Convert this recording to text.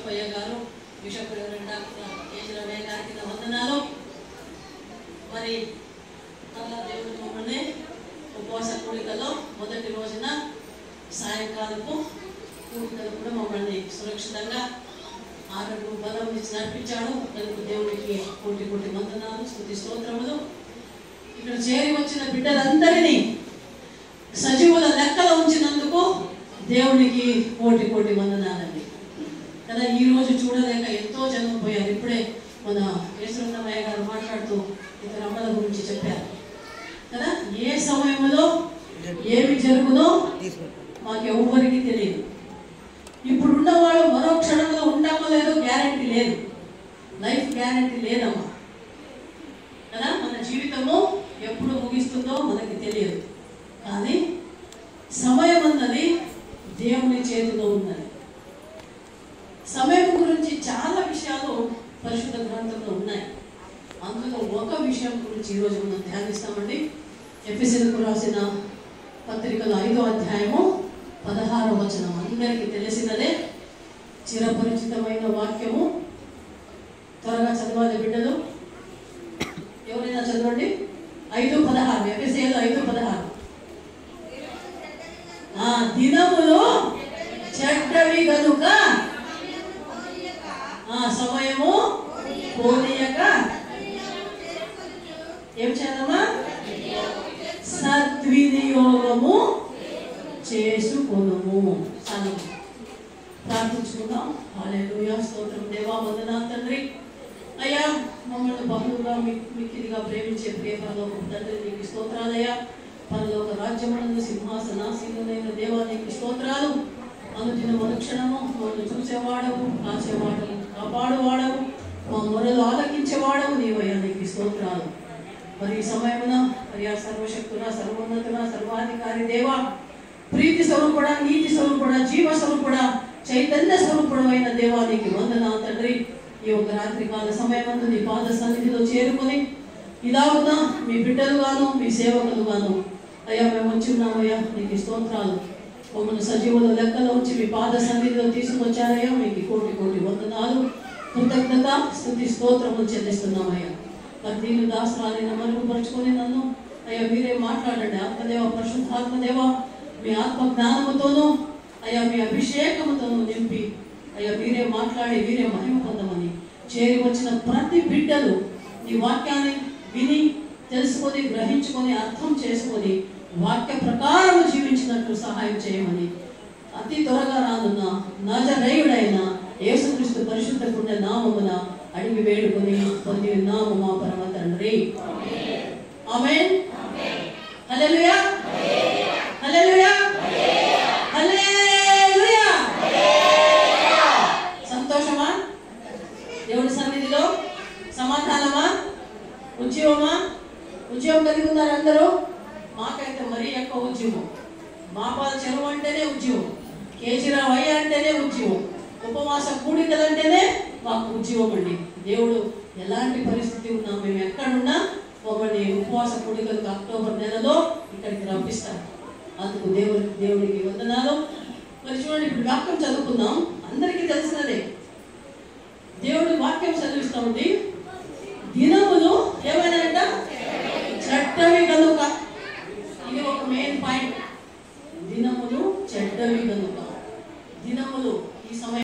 Bishop అయ్య గారు, bishop కేజీరామయ్య గారికి నా వందనాలు. మరి అలా దేవుడు మమ్మల్ని ఉపవాస కూడికలో మొదటి రోజున సాయంకాలపు కూడికలు కూడా మమ్మల్ని సురక్షితంగా ఆరోగ్య బలం ఇచ్చి నడిపించాడు. దానికి దేవుడికి కోటి కోటి వందనాలు, స్తుతి స్తోత్రములు. ఇక్కడ చేరి వచ్చిన బిడ్డలందరినీ సజీవుల లెక్కలో ఉంచినందుకు దేవునికి కోటి కోటి వందనాలండి కదా. ఈరోజు చూడలేక ఎంతో జనం పోయారు. ఇప్పుడే మన కేశవరామయ్య గారు మాట్లాడుతూ ఇతర అమ్మల గురించి చెప్పారు కదా. ఏ సమయంలో ఏమి జరుగునో మాకు ఎవరికి తెలియదు. ఇప్పుడు ఉన్నవాళ్ళు మరో క్షణంలో ఉంటామో లేదో గ్యారంటీ లేదు. లైఫ్ గ్యారంటీ లేదమ్మా కదా. మన జీవితము ఎప్పుడు ముగిస్తుందో మనకి తెలియదు. కానీ సమయం అన్నది దేవుని చేతిలో ఉన్నది. సమయం గురించి చాలా విషయాలు పరిశుద్ధ గ్రంథంలో ఉన్నాయి. అందులో ఒక విషయం గురించి ఈరోజు మనం ధ్యానిస్తామండి. ఎఫెసీయులకు రాసిన పత్రికలో 5వ అధ్యాయము 16వ వచనం అందరికీ తెలిసినదే, చిరపరిచితమైన వాక్యము. త్వరగా చదవాలి బిడ్డలు, ఎవరైనా చదవండి. 5:16 ఎఫెసీయులు 5:16. దినములు చెడ్డవి గనుక సమయము పోనీయక ఏం చేద్దామా, సద్వినియోగము చేసుకొనుము. ప్రార్థించుకుందాం. హల్లెలూయా, స్తోత్రం దేవా, వందనాలు తండ్రి. అయ్యా, మమ్మల్ని బహుగా మిక్కిలిగా ప్రేమించే ప్రియ పరలోక తండ్రి, నీకు స్తోత్రాలయ్యా. పరలోక రాజ్యమునందు సింహాసనాసీనుడైన దేవా, నీకు స్తోత్రాలు. అనుదిన మనుక్షణము మమ్మల్ని చూసేవాడవు, కాచేవాడవు, కాపాడువాడవు, మా మొరలు ఆలకించేవాడవు నీవయ్యా, నీకు స్తోత్రాలు. మరి ఈ సమయమున అయ్యా, సర్వశక్తుల, సర్వోన్నతుల, సర్వాధికారి దేవా, ప్రీతి స్వరూపుడా, నీతి స్వరూపుడా, జీవ స్వరూపుడా, చైతన్య స్వరూపుడు అయిన దేవా, నీకు వందనాలు తండ్రి. ఈ యొక్క రాత్రికాల సమయమందు నీ పాద సన్నిధిలో చేరుకొని ఇలాగున మీ బిడ్డలుగాను మీ సేవకులుగాను అయ్యా మేము వచ్చి ఉన్నామయ్యా, నీకు స్తోత్రాలు. మమ్మల్ని సజీవుల లెక్కలో ఉంచి మీ పాద సన్నిధిలో తీసుకొచ్చారయ్యా, మీకు కోటి కోటి వందనాలు, కృతజ్ఞత, స్తుతి స్తోత్రములు చెల్లిస్తున్నామయ్యా. మరి దీని దాసరాలని మరుగుపరుచుకొని నన్ను అయ్యా మీరే మాట్లాడండి. ఆత్మదేవ, పరిశుద్ధాత్మదేవ, మీ ఆత్మ జ్ఞానముతోనూ అయ్యా మీ అభిషేకముతోనూ నింపి అయ్యా మీరే మాట్లాడి మీరే మహిమ పొందమని చేరి వచ్చిన ప్రతి బిడ్డలు నీ వాక్యాన్ని విని తెలుసుకొని గ్రహించుకొని అర్థం చేసుకొని వాక్య ప్రకారం జీవించినట్లు సహాయం చేయమని అతి త్వరగా రానున్న నజరేయుడైన యేసుక్రీస్తు పరిశుద్ధ పుణ్య నామమున అడిగి వేడుకొని పొంది ఉన్నాము మా పరమ తండ్రి. ఆమేన్. హల్లెలూయా, హల్లెలూయా, హల్లెలూయా. సంతోషమా? దేవుడి సన్నిధిలో సమాధానమా? ఉద్యోగమా? ఉద్యోగం కలిగి ఉన్నారు అందరూ? మాకైతే మరీ ఎక్కువ ఉద్యోగం. మాపాల చెరువు అంటేనే ఉద్యోగం, కేజీరావు అయ్య అంటేనే ఉద్యోగం, ఉపవాస కూడికలు అంటేనే మాకు ఉద్యోగం అండి. దేవుడు ఎలాంటి పరిస్థితి ఉన్నా మేము ఎక్కడున్నా మమ్మల్ని ఉపవాస కూడికలకు అక్టోబర్ నెలలో ఇక్కడికి రప్పిస్తారు. అందుకు దేవుడికి వందనాలు. మరి చూడండి, ఇప్పుడు వాక్యం చదువుకుందాం. అందరికీ తెలిసినదే, దేవుడి వాక్యం చదివిస్తామండి. దినములు ఏమైనా అంట చెడ్డవి కనుక, ఇది ఒక మెయిన్ పాయింట్. దినములు చెడ్డవి కనుక, దినములు ఈ సమయం